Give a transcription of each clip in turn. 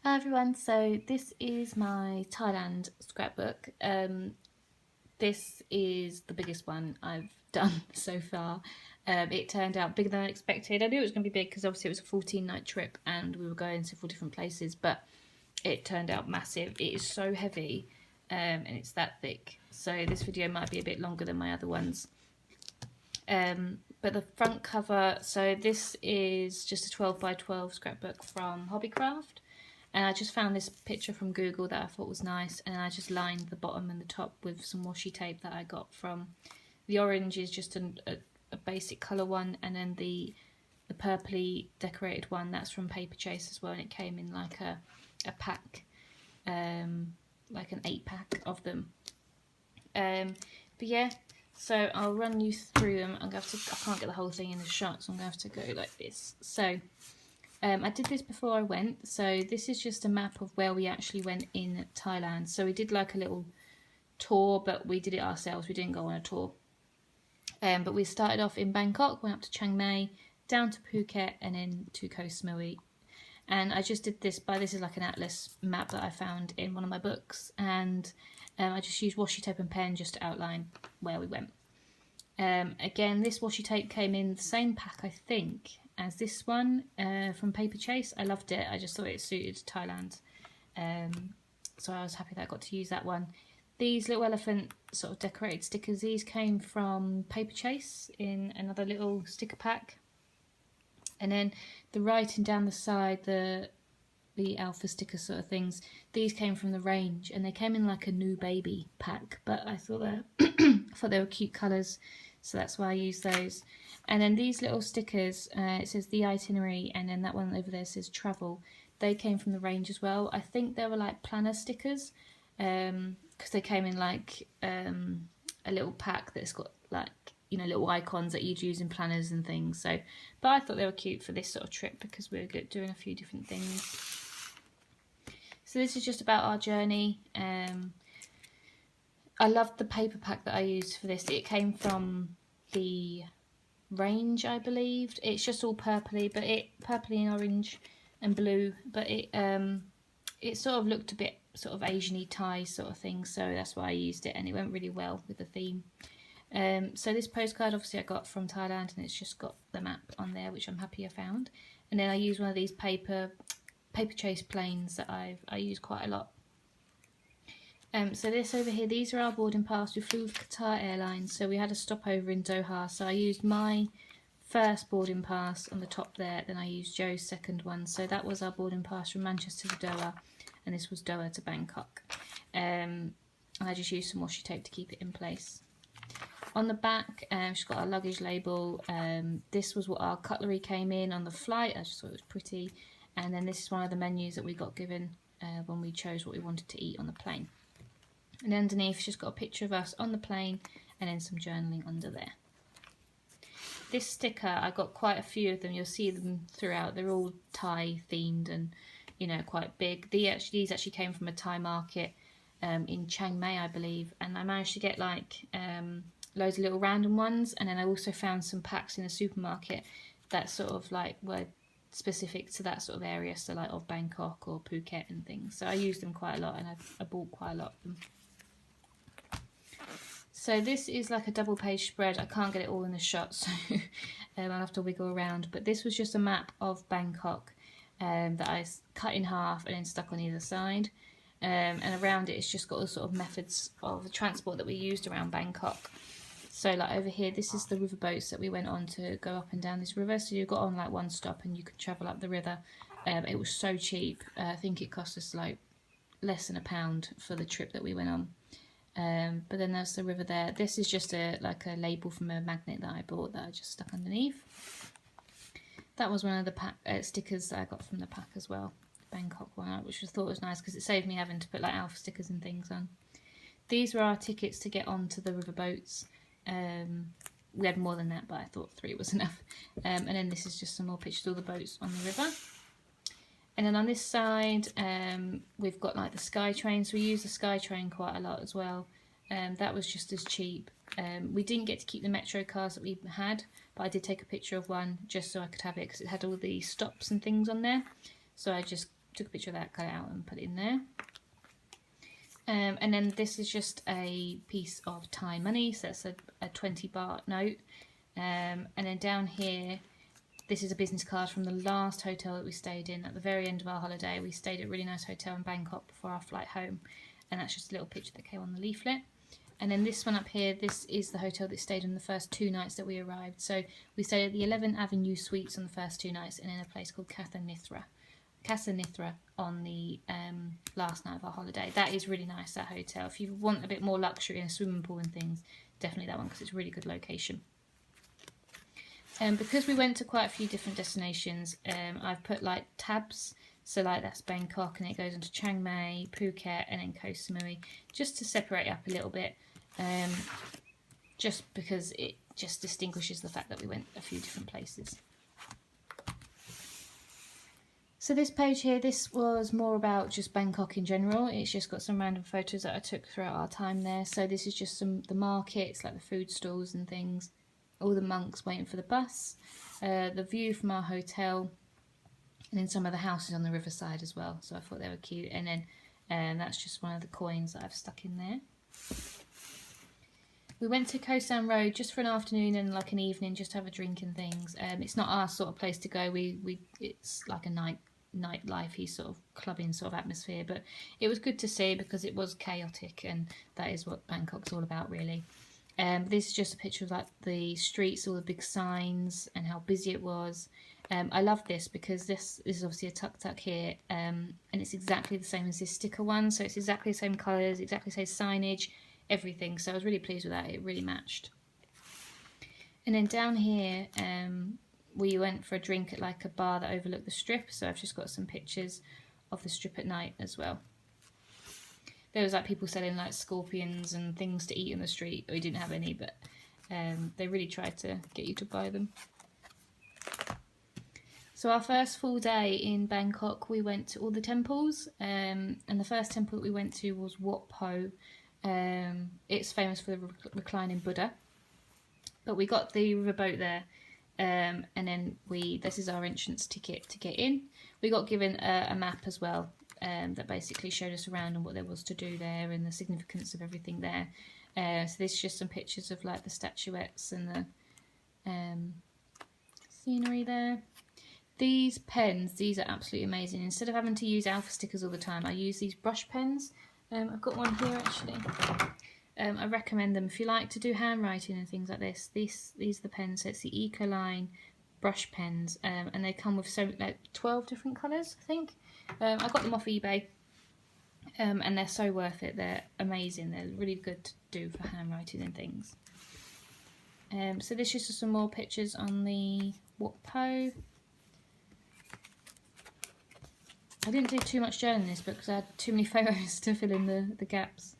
Hi everyone, so this is my Thailand scrapbook. This is the biggest one I've done so far. It turned out bigger than I expected. I knew it was going to be big because obviously it was a 14-night trip and we were going to several different places, but it turned out massive. It is so heavy and it's that thick. So this video might be a bit longer than my other ones. But the front cover, so this is just a 12 by 12 scrapbook from Hobbycraft. And I just found this picture from Google that I thought was nice, and I just lined the bottom and the top with some washi tape that I got from. The orange is just a basic colour one, and then the purpley decorated one, that's from Paper Chase as well, and it came in like a pack, like an 8-pack of them. But yeah, so I'll run you through them. I can't get the whole thing in the shot, so I'm going to have to go like this. So I did this before I went, so this is just a map of where we actually went in Thailand. So we did like a little tour, but we did it ourselves, we didn't go on a tour. But we started off in Bangkok, went up to Chiang Mai, down to Phuket, and then to Koh Samui. And I just did this this is like an atlas map that I found in one of my books, and I just used washi tape and pen just to outline where we went. Again, this washi tape came in the same pack, I think, as this one from Paper Chase. I loved it. I just thought it suited Thailand. So I was happy that I got to use that one. These little elephant sort of decorated stickers, these came from Paper Chase in another little sticker pack. And then the writing down the side, the alpha sticker sort of things, these came from the range, and they came in like a new baby pack, but I thought they were cute colours, so that's why I used those. And then these little stickers, it says the itinerary, and then that one over there says travel. They came from the range as well. I think they were like planner stickers, because they came in like a little pack that's got like, you know, little icons that you'd use in planners and things. So, but I thought they were cute for this sort of trip because we were doing a few different things. So this is just about our journey. I loved the paper pack that I used for this. It came from the range, I believed. It's just all purpley, but purpley and orange and blue, but it sort of looked a bit sort of Asian-y Thai sort of thing, so that's why I used it, and it went really well with the theme. So this postcard obviously I got from Thailand, and it's just got the map on there, which I'm happy I found. And then I used one of these Paper Chase planes that I use quite a lot. So this over here, these are our boarding pass. We flew with Qatar Airlines, so we had a stopover in Doha. So I used my first boarding pass on the top there, then I used Joe's second one. So that was our boarding pass from Manchester to Doha, and this was Doha to Bangkok. And I just used some washi tape to keep it in place. On the back, she's got our luggage label. This was what our cutlery came in on the flight. I just thought it was pretty. And then this is one of the menus that we got given when we chose what we wanted to eat on the plane. And underneath, she's got a picture of us on the plane, and then some journaling under there. This sticker, I got quite a few of them. You'll see them throughout. They're all Thai themed and, you know, quite big. These actually came from a Thai market in Chiang Mai, I believe. And I managed to get like loads of little random ones. And then I also found some packs in a supermarket that sort of like were specific to that sort of area. So like of Bangkok or Phuket and things. So I used them quite a lot, and I bought quite a lot of them. So this is like a double page spread. I can't get it all in the shot, so I'll have to wiggle around. But this was just a map of Bangkok that I cut in half and then stuck on either side. And around it, it's just got all sort of methods of the transport that we used around Bangkok. So like over here, this is the river boats that we went on to go up and down this river. So you got on like one stop and you could travel up the river. It was so cheap. I think it cost us like less than £1 for the trip that we went on. But then there's the river there. This is just like a label from a magnet that I bought that I just stuck underneath. That was one of the stickers that I got from the pack as well, the Bangkok one, which I thought was nice because it saved me having to put like alpha stickers and things on. These were our tickets to get onto the river boats. We had more than that, but I thought 3 was enough. And then this is just some more pictures of all the boats on the river. And then on this side, we've got like the Sky Train. So we use the Sky Train quite a lot as well. That was just as cheap. We didn't get to keep the metro cars that we had, but I did take a picture of one just so I could have it because it had all the stops and things on there. So I just took a picture of that, cut it out and put it in there. And then this is just a piece of Thai money, so that's a 20 baht note. And then down here, this is a business card from the last hotel that we stayed in at the very end of our holiday. We stayed at a really nice hotel in Bangkok before our flight home, and that's just a little picture that came on the leaflet. And then this one up here, this is the hotel that stayed on the first 2 nights that we arrived. So we stayed at the 11th Avenue Suites on the first 2 nights, and in a place called Casa Nithra on the last night of our holiday. That is really nice, that hotel. If you want a bit more luxury and a swimming pool and things, definitely that one, because it's a really good location. Because we went to quite a few different destinations, I've put like tabs, so like that's Bangkok, and it goes into Chiang Mai, Phuket, and then Koh Samui, just to separate up a little bit, just because it just distinguishes the fact that we went a few different places. So this page here, this was more about just Bangkok in general. It's just got some random photos that I took throughout our time there. So this is just the markets, like the food stalls and things, all the monks waiting for the bus, the view from our hotel, and then some of the houses on the riverside as well. So I thought they were cute. And then that's just one of the coins that I've stuck in there. We went to Koh Samui Road just for an afternoon and like an evening, just to have a drink and things. It's not our sort of place to go. It's like a nightlife-y sort of clubbing sort of atmosphere, but it was good to see because it was chaotic, and that is what Bangkok's all about, really. This is just a picture of like the streets, all the big signs, and how busy it was. I love this because this is obviously a tuk-tuk here, and it's exactly the same as this sticker one, so it's exactly the same colours, exactly the same signage, everything. So I was really pleased with that. It really matched. And then down here, we went for a drink at like a bar that overlooked the strip, so I've just got some pictures of the strip at night as well. There was like people selling like scorpions and things to eat in the street. We didn't have any, but they really tried to get you to buy them. So our first full day in Bangkok, we went to all the temples, and the first temple that we went to was Wat Po. It's famous for the reclining Buddha, but we got the riverboat there. And then this is our entrance ticket to get in. We got given a map as well, that basically showed us around and what there was to do there and the significance of everything there. So this is just some pictures of like the statuettes and the scenery there. These pens, these are absolutely amazing. Instead of having to use alpha stickers all the time, I use these brush pens. I've got one here actually. I recommend them if you like to do handwriting and things like this. These are the pens. So it's the Ecoline brush pens, and they come with like 12 different colours, I think. I got them off eBay, and they're so worth it. They're amazing. They're really good to do for handwriting and things. So this is just some more pictures on the Wat Po. I didn't do too much journaling in this book because I had too many photos to fill in the gaps.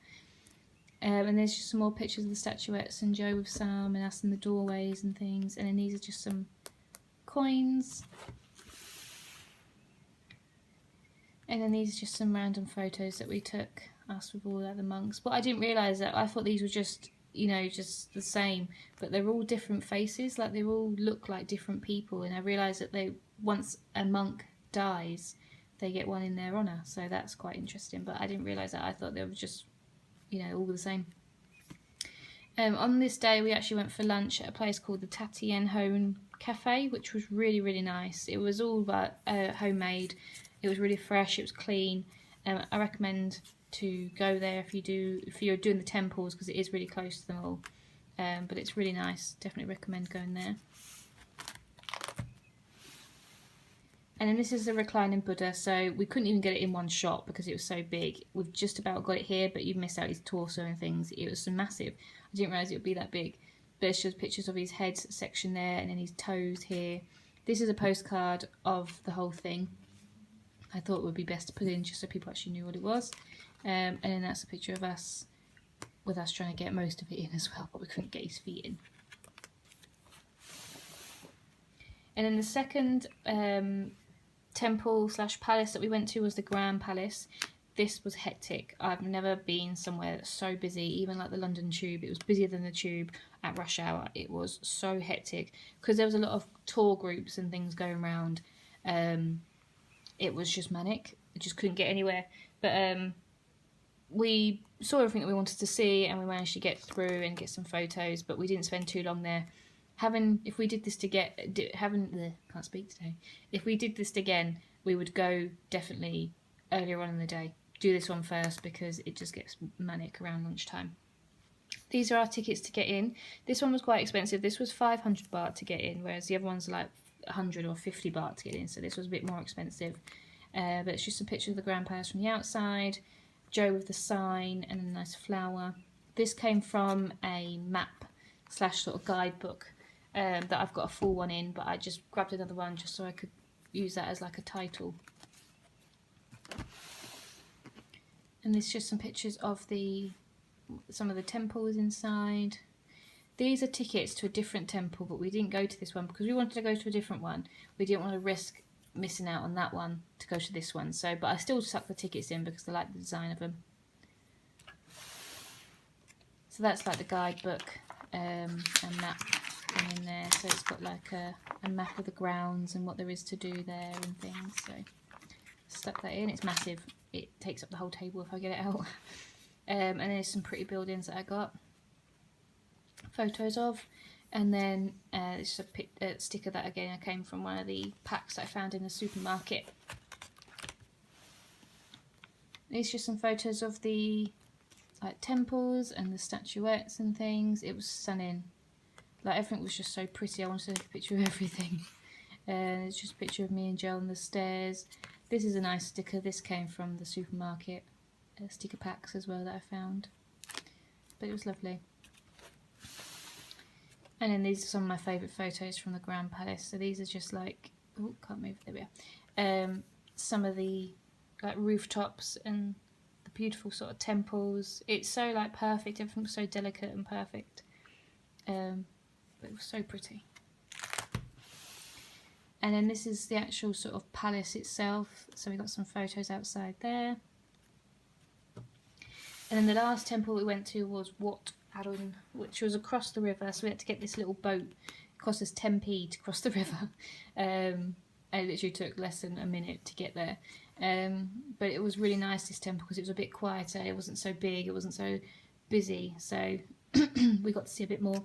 And there's just some more pictures of the statuettes and Joe with Sam and us in the doorways and things. And then these are just some coins. And then these are just some random photos that we took, us with all the monks. But I didn't realise that. I thought these were just, you know, just the same. But they're all different faces. Like, they all look like different people. And I realised that once a monk dies, they get one in their honour. So that's quite interesting. But I didn't realise that. I thought they were just, you know, all the same. On this day, we actually went for lunch at a place called the Tatien Home Cafe, which was really, really nice. It was all about homemade. It was really fresh. It was clean. I recommend to go there if you're doing the temples, because it is really close to them all. But it's really nice. Definitely recommend going there. And then this is the reclining Buddha, so we couldn't even get it in one shot because it was so big. We've just about got it here, but you've missed out his torso and things. It was so massive. I didn't realise it would be that big. But it's just pictures of his head section there and then his toes here. This is a postcard of the whole thing. I thought it would be best to put in just so people actually knew what it was. And then that's a picture of us, with us trying to get most of it in as well, but we couldn't get his feet in. And then the second temple / palace that we went to was the Grand Palace. This was hectic. I've never been somewhere that's so busy, even like the London Tube. It was busier than the Tube at rush hour. It was so hectic because there was a lot of tour groups and things going around. it was just manic. I just couldn't get anywhere. But we saw everything that we wanted to see, and we managed to get through and get some photos, but we didn't spend too long there. If we did this to can't speak today. If we did this again, we would go definitely earlier on in the day. Do this one first because it just gets manic around lunchtime. These are our tickets to get in. This one was quite expensive. This was 500 baht to get in, whereas the other ones are like 100 or 50 baht to get in, so this was a bit more expensive. But it's just a picture of the Grand Palace from the outside, Joe with the sign and a nice flower. This came from a map / sort of guidebook that I've got a full one in, but I just grabbed another one just so I could use that as like a title. And there's just some pictures of some of the temples inside. These are tickets to a different temple, but we didn't go to this one because we wanted to go to a different one. We didn't want to risk missing out on that one to go to this one. But I still stuck the tickets in because I like the design of them. So that's like the guidebook and map thing in there. So it's got like a map of the grounds and what there is to do there and things. So I stuck that in. It's massive. It takes up the whole table if I get it out. And there's some pretty buildings that I got photos of, and then it's a sticker that again came from one of the packs that I found in the supermarket. These are just some photos of the temples and the statuettes and things. It was stunning. Like everything was just so pretty. I wanted to take a picture of everything. It's just a picture of me and Joe on the stairs. This is a nice sticker. This came from the supermarket. Sticker packs as well that I found. But it was lovely. And then these are some of my favourite photos from the Grand Palace. So these are just like, oh, can't move, there we are. Some of the like rooftops and the beautiful sort of temples. It's so like perfect, everything was so delicate and perfect. But it was so pretty. And then this is the actual sort of palace itself. So we got some photos outside there. And then the last temple we went to was Wat Arun, which was across the river. So we had to get this little boat. It cost us 10p to cross the river. And it literally took less than a minute to get there. But it was really nice, this temple, because it was a bit quieter. It wasn't so big. It wasn't so busy. So we got to see a bit more.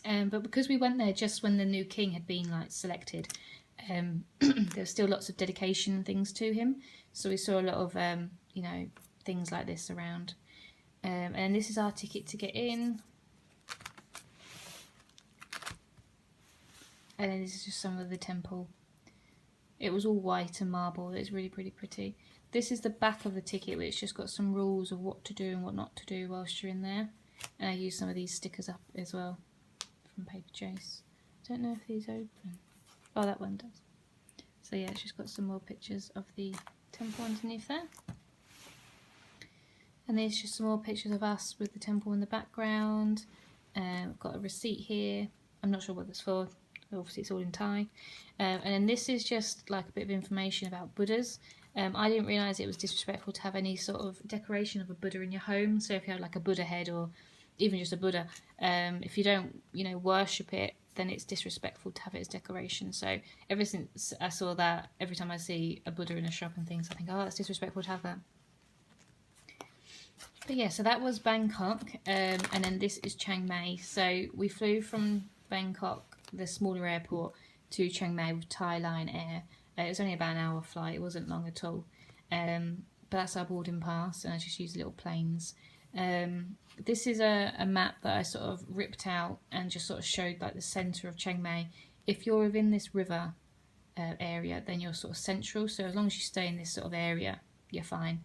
But because we went there just when the new king had been like selected, there was still lots of dedication and things to him. So we saw a lot of, you know, things like this around. And this is our ticket to get in. And then this is just some of the temple. It was all white and marble. It's really pretty. This is the back of the ticket, which just got some rules of what to do and what not to do whilst you're in there. And I used some of these stickers up as well from Paper Chase. Don't know if these open. Oh, that one does. So yeah, it's just got some more pictures of the temple underneath there. And there's just some more pictures of us with the temple in the background. I've got a receipt here. I'm not sure what that's for. Obviously it's all in Thai. And then this is just like a bit of information about Buddhas. I didn't realise it was disrespectful to have any sort of decoration of a Buddha in your home. So if you have like a Buddha head or even just a Buddha, if you don't, you know, worship it, then it's disrespectful to have it as decoration. So ever since I saw that, every time I see a Buddha in a shop and things, I think, oh, that's disrespectful to have that. But yeah, so that was Bangkok, and then this is Chiang Mai. So we flew from Bangkok, the smaller airport, to Chiang Mai with Thai Line Air. It was only about an hour flight, it wasn't long at all. But that's our boarding pass, and I just used little planes. This is a map that I sort of ripped out and just sort of showed like the centre of Chiang Mai. If you're within this river area, then you're sort of central. So as long as you stay in this sort of area, you're fine.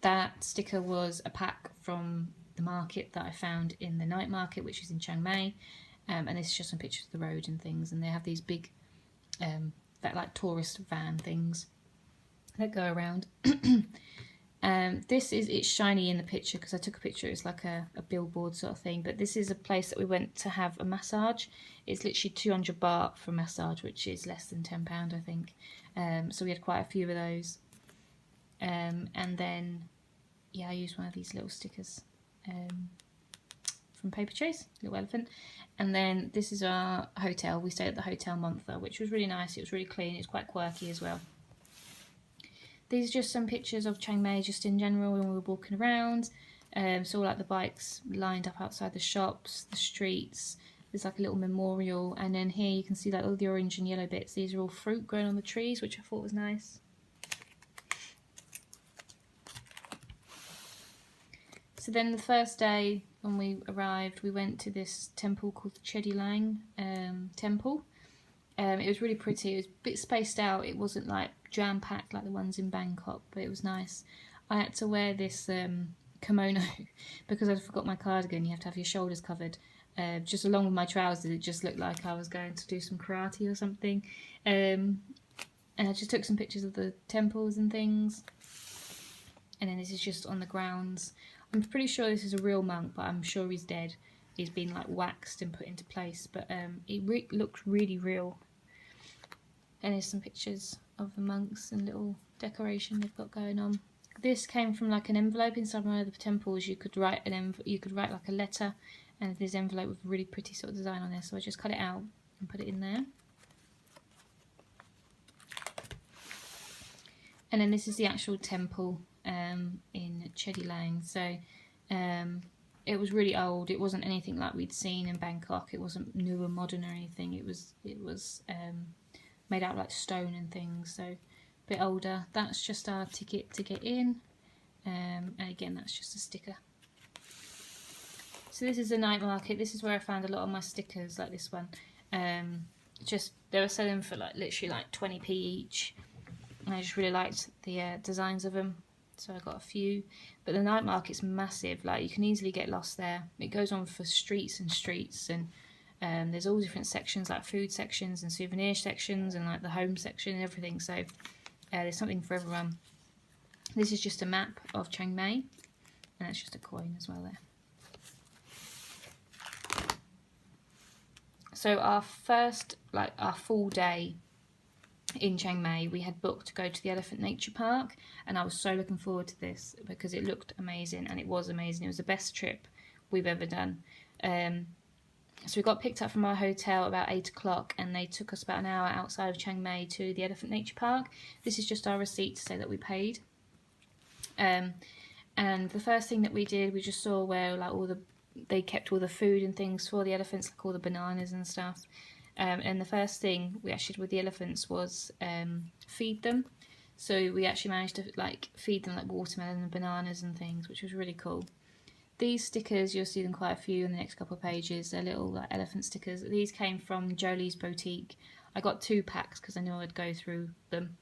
That sticker was a pack from the market that I found in the night market, which is in Chiang Mai. And this is just some pictures of the road and things. And they have these big, that like tourist van things that go around. It's shiny in the picture because I took a picture. It's like a billboard sort of thing. But this is a place that we went to have a massage. It's literally 200 baht for a massage, which is less than £10, I think. So we had quite a few of those. And then, yeah, I used one of these little stickers from Paper Chase, little elephant. And then this is our hotel. We stayed at the Hotel Montha, which was really nice. It was really clean. It was quite quirky as well. These are just some pictures of Chiang Mai just in general when we were walking around. So all like the bikes lined up outside the shops, the streets. There's like a little memorial, and then here you can see like all the orange and yellow bits. These are all fruit growing on the trees, which I thought was nice. So then the first day when we arrived, we went to this temple called the Chedi Lang temple. It was really pretty. It was a bit spaced out. It wasn't like jam-packed like the ones in Bangkok, but it was nice. I had to wear this kimono because I forgot my cardigan. You have to have your shoulders covered. Just along with my trousers, it just looked like I was going to do some karate or something. And I just took some pictures of the temples and things. And then this is just on the grounds. I'm pretty sure this is a real monk, but I'm sure he's dead. He's been like waxed and put into place, but it looked really real. And here's some pictures of the monks and little decoration they've got going on. This came from like an envelope inside one of the temples. You could write like a letter, and this envelope with a really pretty sort of design on there. So I just cut it out and put it in there. And then this is the actual temple in Chedi Lang. So it was really old. It wasn't anything like we'd seen in Bangkok. It wasn't new and modern or anything. It was made out of like stone and things. So a bit older. That's just our ticket to get in. And again, that's just a sticker. So this is a night market. This is where I found a lot of my stickers, like this one. Just they were selling for like literally like 20p each. And I just really liked the designs of them, so I got a few. But the night market's massive. Like you can easily get lost there. It goes on for streets and streets, and there's all different sections, like food sections and souvenir sections, and like the home section and everything. So there's something for everyone. This is just a map of Chiang Mai, and it's just a coin as well there. So our first, like our full day in Chiang Mai, we had booked to go to the Elephant Nature Park, and I was so looking forward to this because it looked amazing, and it was amazing. It was the best trip we've ever done. So we got picked up from our hotel about 8 o'clock, and they took us about an hour outside of Chiang Mai to the Elephant Nature Park. This is just our receipt to say that we paid. And the first thing that we did, we just saw where like they kept all the food and things for the elephants, like all the bananas and stuff. And the first thing we actually did with the elephants was feed them. So we actually managed to like feed them like watermelon and bananas and things, which was really cool. These stickers, you'll see them quite a few in the next couple of pages. They're little like elephant stickers. These came from Jolie's boutique. I got 2 packs because I knew I'd go through them.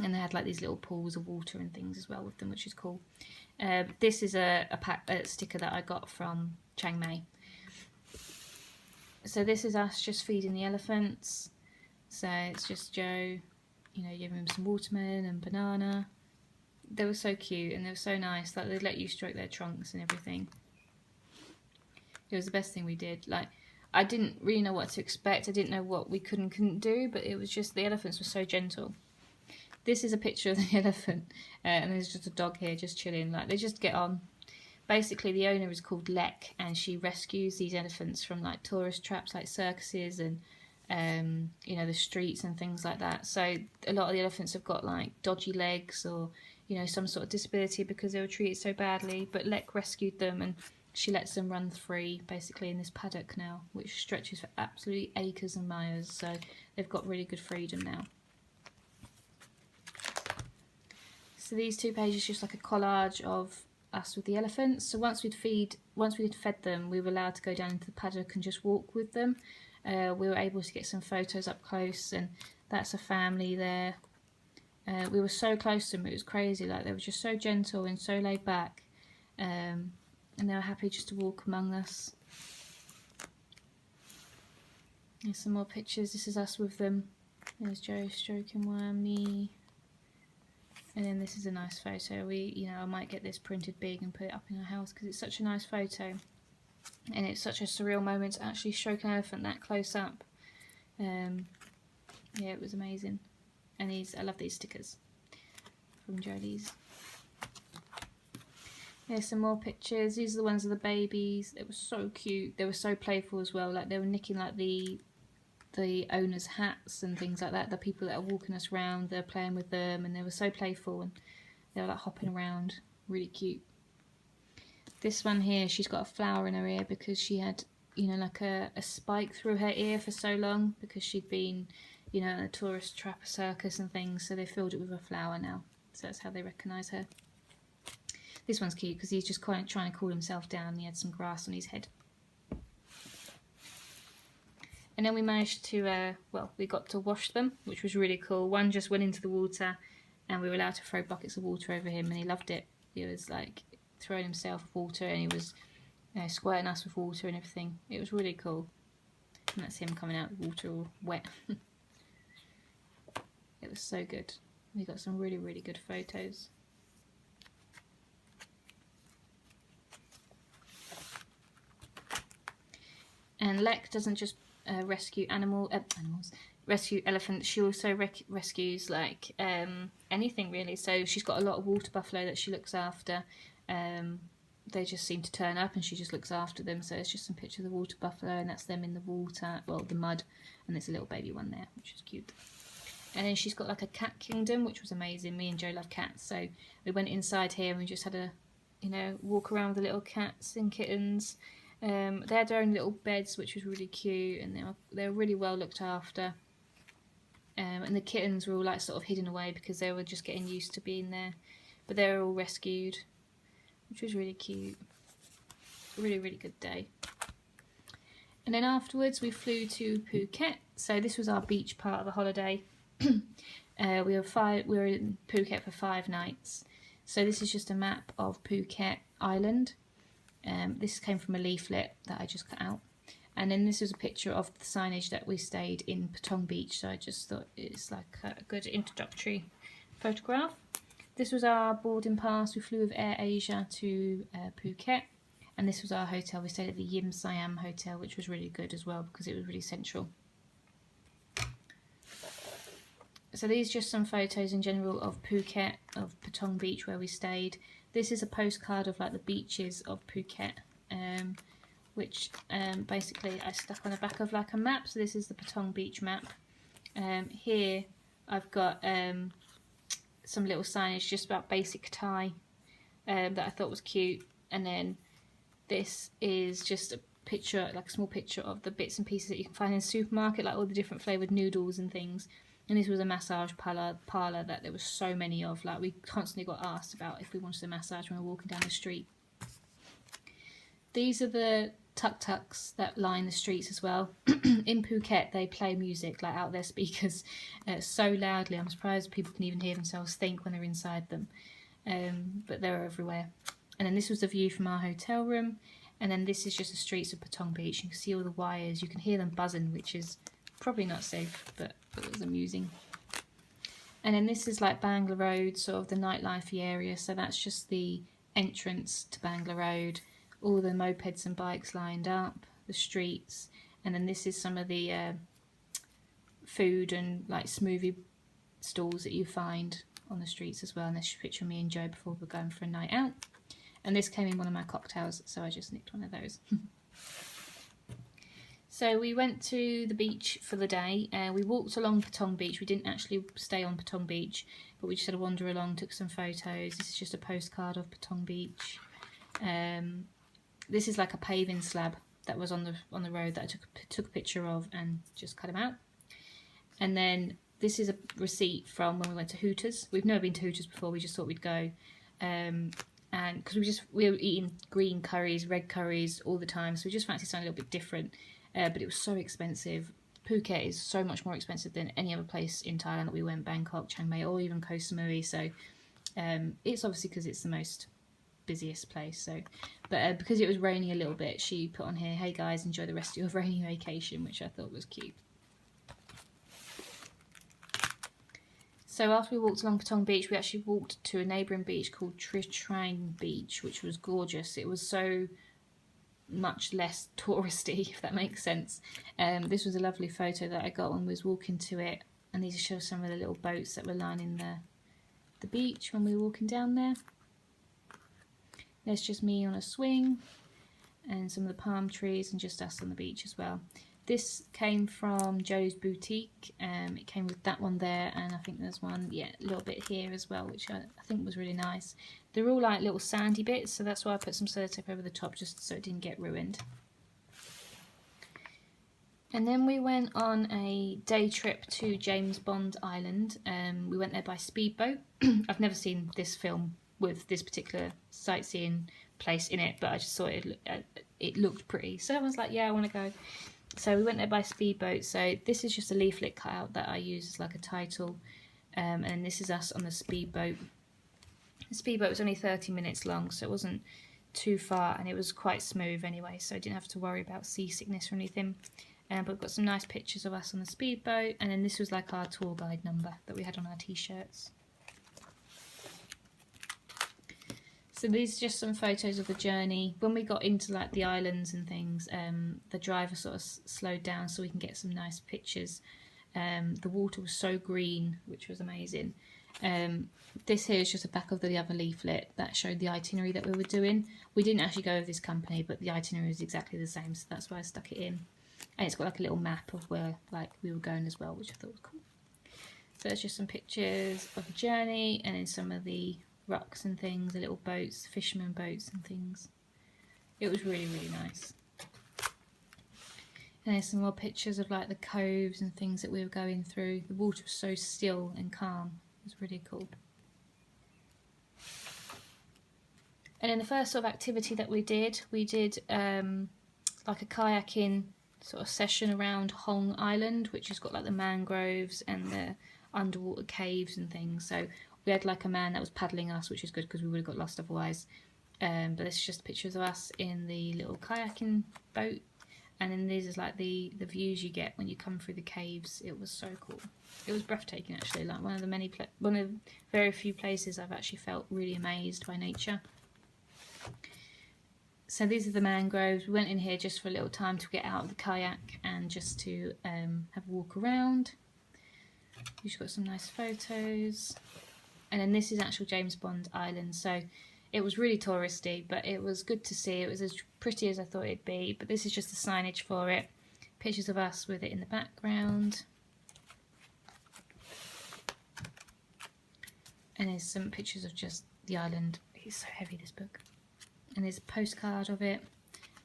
And they had like these little pools of water and things as well with them, which is cool. This is a sticker that I got from Chiang Mai. So this is us just feeding the elephants. So it's just Joe, you know, giving them some watermelon and banana. They were so cute and they were so nice. Like they'd let you stroke their trunks and everything. It was the best thing we did. Like I didn't really know what to expect. I didn't know what we could and couldn't do, but it was just the elephants were so gentle. This is a picture of the elephant, and there's just a dog here just chilling. Like they just get on. Basically, the owner is called Lek, and she rescues these elephants from like tourist traps, like circuses and you know, the streets and things like that. So a lot of the elephants have got like dodgy legs or, you know, some sort of disability because they were treated so badly. But Lek rescued them, and she lets them run free, basically in this paddock now, which stretches for absolutely acres and miles. So they've got really good freedom now. So these 2 pages just like a collage of us with the elephants. So once we'd fed them, we were allowed to go down into the paddock and just walk with them. We were able to get some photos up close, and that's a family there. We were so close to them, it was crazy. Like they were just so gentle and so laid back, and they were happy just to walk among us. There's some more pictures. This is us with them. There's Joe stroking one, me. And then this is a nice photo. I might get this printed big and put it up in our house because it's such a nice photo. And it's such a surreal moment to actually stroke an elephant that close up. Yeah, it was amazing. And I love these stickers from Jolie's. Here's some more pictures. These are the ones of the babies. They were so cute. They were so playful as well. Like they were nicking like the owners' hats and things like that. The people that are walking us around, they're playing with them, and they were so playful, and they were like hopping around. Really cute. This one here, she's got a flower in her ear because she had, you know, like a spike through her ear for so long because she'd been, you know, in a tourist trap, a circus and things, so they filled it with a flower now. So that's how they recognise her. This one's cute because he's just kind of trying to cool himself down. He had some grass on his head. And then we managed to, well, we got to wash them, which was really cool. One just went into the water and we were allowed to throw buckets of water over him, and he loved it. He was like throwing himself with water, and he was squirting us with water and everything. It was really cool. And that's him coming out of the water all wet. It was so good. We got some really, really good photos. And Lek doesn't just rescue rescue elephants. She also rescues like anything really. So she's got a lot of water buffalo that she looks after. They just seem to turn up and she just looks after them. So it's just some picture of the water buffalo, and that's them in the water, well, the mud, and there's a little baby one there, which is cute. And then she's got like a cat kingdom, which was amazing. Me and Joe love cats, so we went inside here and we just had a, you know, walk around with the little cats and kittens. They had their own little beds, which was really cute, and they were really well looked after. And the kittens were all like sort of hidden away because they were just getting used to being there. But they were all rescued, which was really cute. Really, really good day. And then afterwards we flew to Phuket. So this was our beach part of the holiday. We were in Phuket for 5 nights. So this is just a map of Phuket Island. This came from a leaflet that I just cut out. And then this was a picture of the signage that we stayed in Patong Beach. So I just thought it's like a good introductory photograph. This was our boarding pass. We flew with Air Asia to Phuket. And this was our hotel. We stayed at the Yim Siam Hotel, which was really good as well because it was really central. So these are just some photos in general of Phuket, of Patong Beach where we stayed. This is a postcard of like the beaches of Phuket, which basically I stuck on the back of like a map. So this is the Patong Beach map. Here I've got some little signage just about basic Thai that I thought was cute. And then this is just a picture, like a small picture of the bits and pieces that you can find in the supermarket, like all the different flavoured noodles and things. And this was a massage parlour that there was so many of. Like we constantly got asked about if we wanted a massage when we were walking down the street. These are the tuk-tuks that line the streets as well. In Phuket they play music like out their speakers so loudly. I'm surprised people can even hear themselves think when they're inside them. But they're everywhere. And then this was the view from our hotel room. And then this is just the streets of Patong Beach. You can see all the wires. You can hear them buzzing, which is probably not safe, but it was amusing. And then this is like Bangla Road, sort of the nightlife area. So that's just the entrance to Bangla Road. All the mopeds and bikes lined up, the streets. And then this is some of the food and like smoothie stalls that you find on the streets as well. And there's a picture of me and Joe before we were going for a night out. And this came in one of my cocktails, so I just nicked one of those. So we went to the beach for the day. We walked along Patong Beach. We didn't actually stay on Patong Beach, but we just had a wander along, took some photos. This is just a postcard of Patong Beach. This is like a paving slab that was on the road that I took a picture of and just cut them out. And then this is a receipt from when we went to Hooters. We've never been to Hooters before. We just thought we'd go. And because we were eating green curries, red curries all the time, so we just fancied something a little bit different. But it was so expensive. Phuket is so much more expensive than any other place in Thailand that we went, Bangkok, Chiang Mai, or even Koh Samui. So it's obviously because it's the most busiest place. So, but because it was raining a little bit, she put on here, "Hey guys, enjoy the rest of your rainy vacation," which I thought was cute. So after we walked along Patong Beach, we actually walked to a neighbouring beach called Tritrang Beach, which was gorgeous. It was so much less touristy, if that makes sense. This was a lovely photo that I got when we was walking to it, and these show some of the little boats that were lining the beach when we were walking down there. There's just me on a swing and some of the palm trees and just us on the beach as well. This came from Joe's Boutique. It came with that one there, and I think there's one, yeah, a little bit here as well, which I think was really nice. They're all like little sandy bits, so that's why I put some sellotape over the top just so it didn't get ruined. And then we went on a day trip to James Bond Island. We went there by speedboat. I've never seen this film with this particular sightseeing place in it, but I just thought it looked pretty. So I was like, yeah, I want to go. So we went there by speedboat. So this is just a leaflet cutout that I use as like a title. And this is us on the speedboat. The speedboat was only 30 minutes long, so it wasn't too far, and it was quite smooth anyway, so I didn't have to worry about seasickness or anything. But we've got some nice pictures of us on the speedboat, and then this was like our tour guide number that we had on our t-shirts. So these are just some photos of the journey. When we got into like the islands and things, the driver sort of slowed down so we can get some nice pictures. The water was so green, which was amazing. This here is just the back of the other leaflet that showed the itinerary that we were doing. We didn't actually go with this company, but the itinerary is exactly the same, so that's why I stuck it in. And it's got like a little map of where like we were going as well, which I thought was cool. So there's just some pictures of the journey, and then some of the rocks and things, the little boats, fishermen boats and things. It was really, really nice. And there's some more pictures of like the coves and things that we were going through. The water was so still and calm. It was really cool. And then the first sort of activity that we did like a kayaking sort of session around Hong Island, which has got like the mangroves and the underwater caves and things. So we had like a man that was paddling us, which is good because we would have got lost otherwise. But this is just pictures of us in the little kayaking boat. And then these is like the views you get when you come through the caves. It was so cool. It was breathtaking actually. Like one of the very few places I've actually felt really amazed by nature. So these are the mangroves. We went in here just for a little time to get out of the kayak and just to have a walk around. You've got some nice photos. And then this is actual James Bond Island. So it was really touristy, but it was good to see. It was as pretty as I thought it'd be. But this is just the signage for it. Pictures of us with it in the background. And there's some pictures of just the island. It's so heavy, this book. And there's a postcard of it.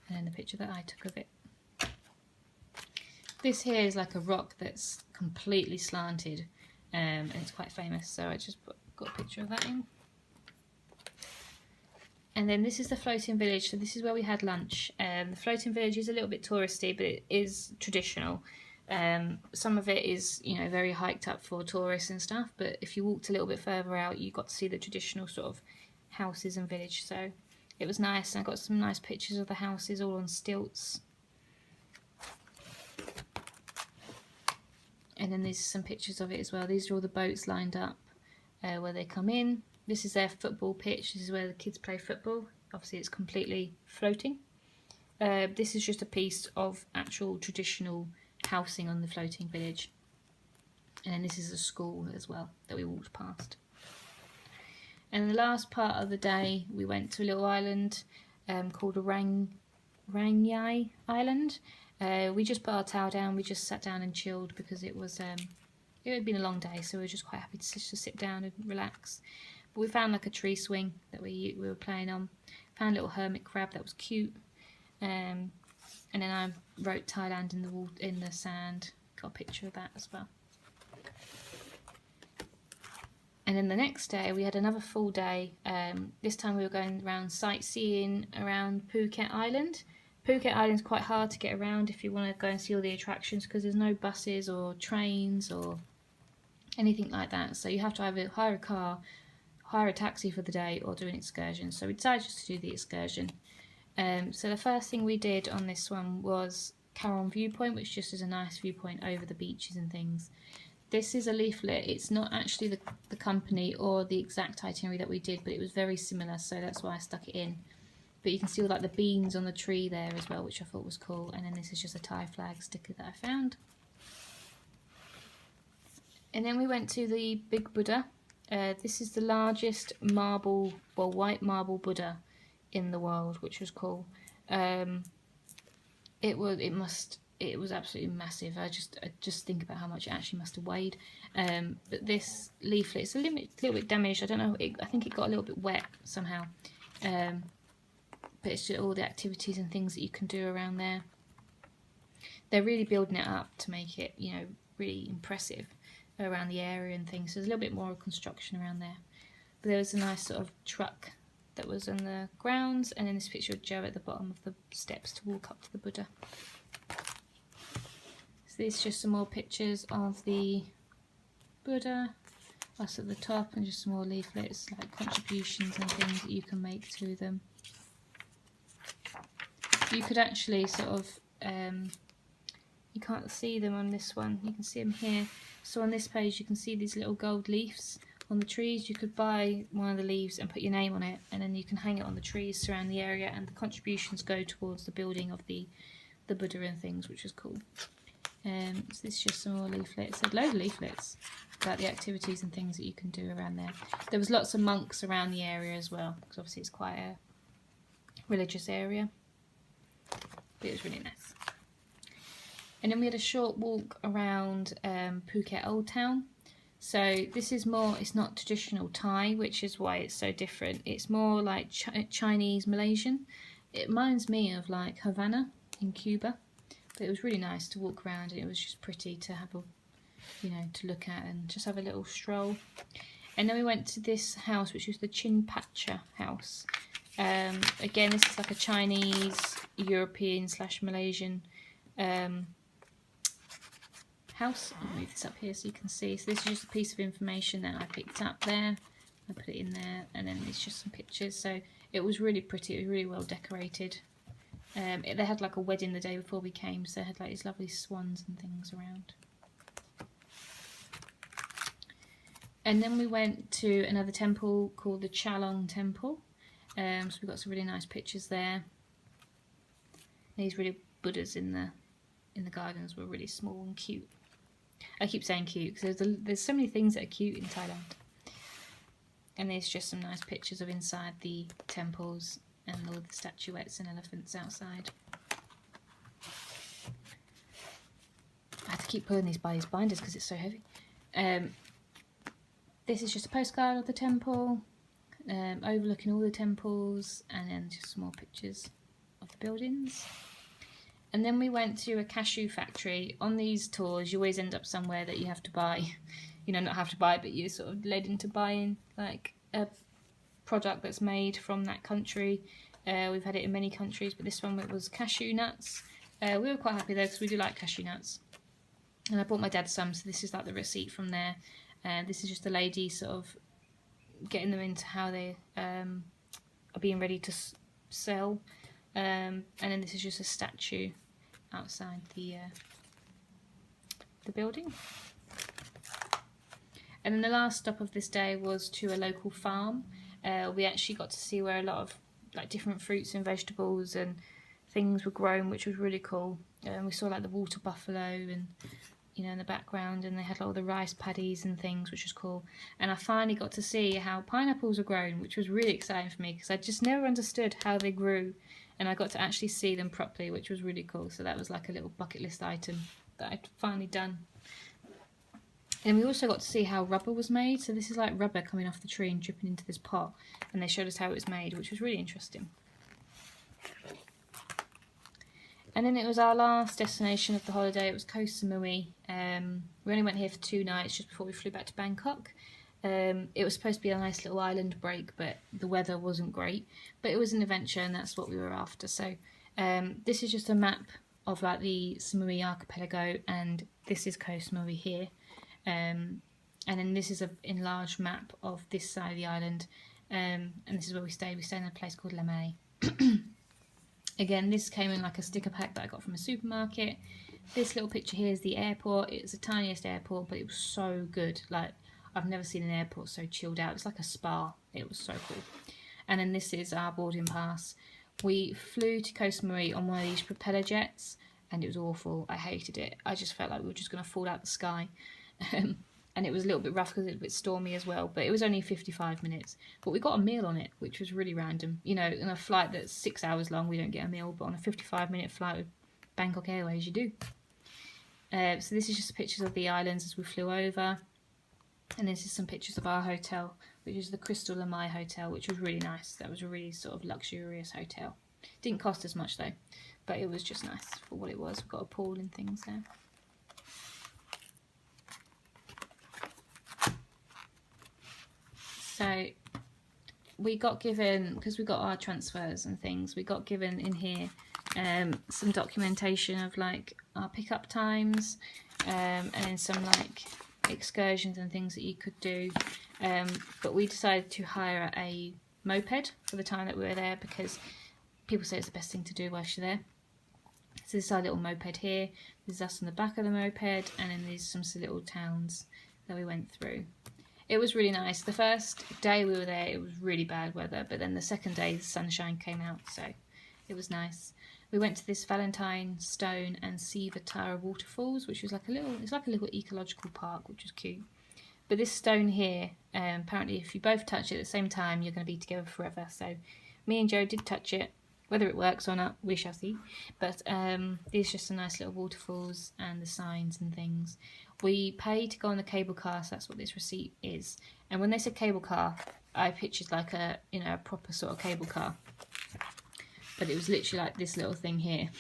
And then the picture that I took of it. This here is like a rock that's completely slanted. And it's quite famous. So I just got a picture of that in. And then this is the floating village. So this is where we had lunch. The floating village is a little bit touristy, but it is traditional. Some of it is, you know, very hiked up for tourists and stuff. But if you walked a little bit further out, you got to see the traditional sort of houses and village. So it was nice. And I got some nice pictures of the houses all on stilts. And then there's some pictures of it as well. These are all the boats lined up where they come in. This is their football pitch. This is where the kids play football. Obviously it's completely floating. This is just a piece of actual traditional housing on the floating village. And then this is a school as well that we walked past. And the last part of the day we went to a little island called Rangyai Island. We just put our towel down, we just sat down and chilled because it had been a long day, so we were just quite happy to just sit down and relax. But we found like a tree swing that we were playing on. Found a little hermit crab that was cute. And then I wrote Thailand in the sand. Got a picture of that as well. And then the next day we had another full day. This time we were going around sightseeing around Phuket Island. Phuket Island's quite hard to get around if you want to go and see all the attractions because there's no buses or trains or anything like that. So you have to either hire a car, hire a taxi for the day, or do an excursion. So we decided just to do the excursion. So the first thing we did on this one was Caron Viewpoint, which just is a nice viewpoint over the beaches and things. This is a leaflet. It's not actually the company or the exact itinerary that we did, but it was very similar, so that's why I stuck it in. But you can see all like the beans on the tree there as well, which I thought was cool. And then this is just a Thai flag sticker that I found. And then we went to the Big Buddha. This is the largest white marble Buddha in the world, which was cool. It was absolutely massive. I just think about how much it actually must have weighed. But this leaflet, it's a little bit damaged. I don't know. I think it got a little bit wet somehow. But it's just all the activities and things that you can do around there. They're really building it up to make it, you know, really impressive around the area and things. So there's a little bit more construction around there. But there was a nice sort of truck that was on the grounds, and then this picture of Joe at the bottom of the steps to walk up to the Buddha. So these are just some more pictures of the Buddha, us at the top, and just some more leaflets, like contributions and things that you can make to them. You could actually sort of, you can't see them on this one, you can see them here. So on this page you can see these little gold leaves on the trees. You could buy one of the leaves and put your name on it, and then you can hang it on the trees surrounding the area, and the contributions go towards the building of the Buddha and things, which is cool. So this is just some more leaflets. There's loads of leaflets about the activities and things that you can do around there. There was lots of monks around the area as well, because obviously it's quite a religious area. But it was really nice. And then we had a short walk around Phuket Old Town. So this is more, it's not traditional Thai, which is why it's so different. It's more like Chinese Malaysian. It reminds me of like Havana in Cuba. But it was really nice to walk around, and it was just pretty to have a, you know, to look at and just have a little stroll. And then we went to this house, which was the Chinpacha house. Again, this is like a Chinese, European / Malaysian house. I'll move this up here so you can see. So this is just a piece of information that I picked up there. I put it in there, and then it's just some pictures. So it was really pretty. It was really well decorated. They had like a wedding the day before we came, so they had like these lovely swans and things around. And then we went to another temple called the Chalong Temple. So we got some really nice pictures there. These really Buddhas in the gardens were really small and cute. I keep saying cute because there's so many things that are cute in Thailand. And there's just some nice pictures of inside the temples and all the statuettes and elephants outside. I have to keep pulling these by these binders because it's so heavy. This is just a postcard of the temple, overlooking all the temples, and then just some more pictures of the buildings. And then we went to a cashew factory. On these tours, you always end up somewhere that you have to buy. You know, not have to buy, but you're sort of led into buying like a product that's made from that country. We've had it in many countries, but this one was cashew nuts. We were quite happy though, because we do like cashew nuts. And I bought my dad some, so this is like the receipt from there. This is just a lady sort of getting them into how they are being ready to sell. And then this is just a statue outside the building. And then the last stop of this day was to a local farm. We actually got to see where a lot of like different fruits and vegetables and things were grown, which was really cool. We saw like the water buffalo and, you know, in the background, and they had all the rice paddies and things, which was cool. And I finally got to see how pineapples are grown, which was really exciting for me because I just never understood how they grew, and I got to actually see them properly, which was really cool. So that was like a little bucket list item that I'd finally done. And we also got to see how rubber was made. So this is like rubber coming off the tree and dripping into this pot, and they showed us how it was made, which was really interesting. And then it was our last destination of the holiday. It was Koh Samui. We only went here for 2 nights just before we flew back to Bangkok. It was supposed to be a nice little island break, but the weather wasn't great. But it was an adventure, and that's what we were after. So this is just a map of like the Samui archipelago, and this is Koh Samui here. And then this is an enlarged map of this side of the island, and this is where we stayed. We stayed in a place called Lamay. Again, this came in like a sticker pack that I got from a supermarket. This little picture here is the airport. It's the tiniest airport, but it was so good. Like, I've never seen an airport so chilled out. It's like a spa. It was so cool. And then this is our boarding pass. We flew to Koh Samui on one of these propeller jets, and it was awful. I hated it. I just felt like we were just going to fall out the sky. and it was a little bit rough because it was a bit stormy as well, but it was only 55 minutes. But we got a meal on it, which was really random. You know, in a flight that's 6 hours long, we don't get a meal, but on a 55-minute flight with Bangkok Airways, you do. So this is just pictures of the islands as we flew over, and this is some pictures of our hotel, which is the Crystal Lamai Hotel, which was really nice. That was a really sort of luxurious hotel. Didn't cost as much though, but it was just nice for what it was. We've got a pool and things there. So we got given, because we got our transfers and things, we got given in here some documentation of like our pickup times, and then some like excursions and things that you could do, but we decided to hire a moped for the time that we were there, because people say it's the best thing to do whilst you're there. So this is our little moped here, this is us on the back of the moped, and then there's some little towns that we went through. It was really nice. The first day we were there, it was really bad weather, but then the second day the sunshine came out, so it was nice. We went to this Valentine Stone and Sivatara waterfalls, which was like a little ecological park, which was cute. But this stone here, apparently if you both touch it at the same time, you're going to be together forever. So me and Joe did touch it. Whether it works or not, we shall see. But these are just some nice little waterfalls and the signs and things. We paid to go on the cable car, so that's what this receipt is. And when they said cable car, I pictured like a, you know, a proper sort of cable car. But it was literally like this little thing here.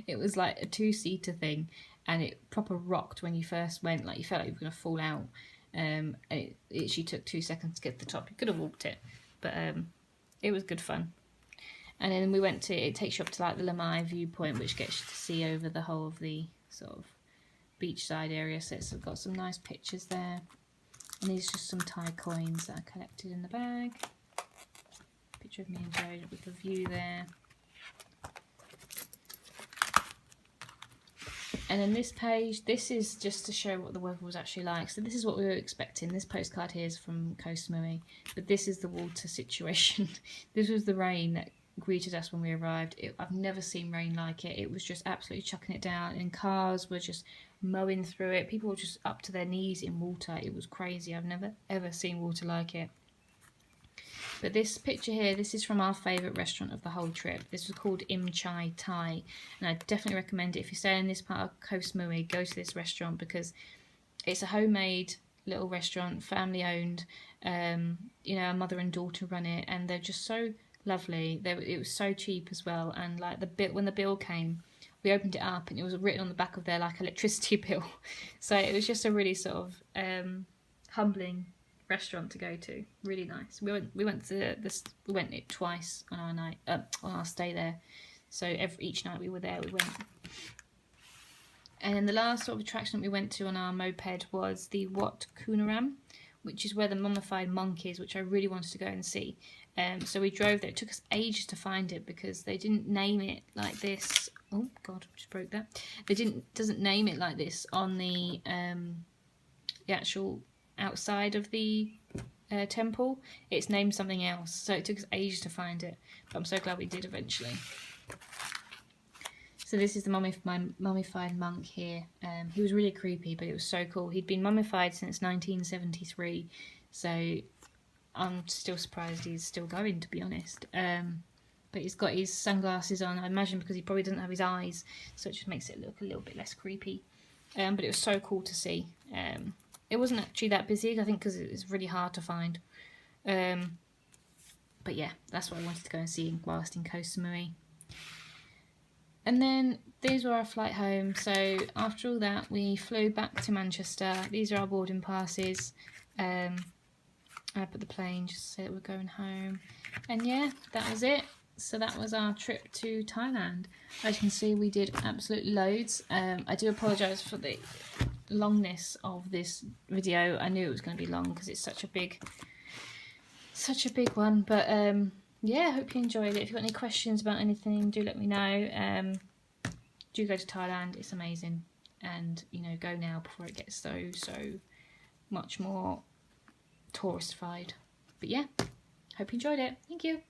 It was like a 2-seater thing, and it proper rocked when you first went. Like you felt like you were going to fall out. And it actually took 2 seconds to get to the top. You could have walked it, but it was good fun. And then we went to, it takes you up to like the Lamai viewpoint, which gets you to see over the whole of the sort of beachside area. So it's got some nice pictures there. And these are just some Thai coins that I collected in the bag. Picture of me and Joe with the view there. And then this page, this is just to show what the weather was actually like. So this is what we were expecting. This postcard here is from Koh Samui, but this is the water situation. This was the rain that greeted us when we arrived. I've never seen rain like it. It was just absolutely chucking it down, and cars were just mowing through it. People were just up to their knees in water. It was crazy. I've never ever seen water like it. But this picture here, this is from our favourite restaurant of the whole trip. This was called Im Chai Thai, and I definitely recommend it. If you're staying in this part of Koh Samui, go to this restaurant, because it's a homemade little restaurant, family owned. You know, a mother and daughter run it, and they're just so lovely. It was so cheap as well, and like when the bill came, we opened it up and it was written on the back of their like electricity bill. So it was just a really sort of humbling restaurant to go to. Really nice. We went it twice on our night on our stay there. So each night we were there, we went. And then the last sort of attraction that we went to on our moped was the Wat Kunaram, which is where the mummified monk is, which I really wanted to go and see. So we drove there. It took us ages to find it because they didn't name it like this. Oh God, I just broke that. Doesn't name it like this on the actual outside of the temple. It's named something else. So it took us ages to find it, but I'm so glad we did eventually. So this is the mummified monk here. He was really creepy, but it was so cool. He'd been mummified since 1973, so I'm still surprised he's still going, to be honest. But he's got his sunglasses on, I imagine because he probably doesn't have his eyes, so it just makes it look a little bit less creepy. But it was so cool to see. It wasn't actually that busy, I think, because it was really hard to find. But yeah, that's what I wanted to go and see whilst in Koh Samui. And then these were our flight home. So after all that, we flew back to Manchester. These are our boarding passes. I put the plane just to say that we're going home. And yeah, that was it. So that was our trip to Thailand. As you can see, we did absolutely loads. I do apologise for the longness of this video. I knew it was going to be long because it's such a big one. But yeah, I hope you enjoyed it. If you've got any questions about anything, do let me know. Do go to Thailand. It's amazing. And, you know, go now before it gets so much more touristified. But yeah, hope you enjoyed it. Thank you.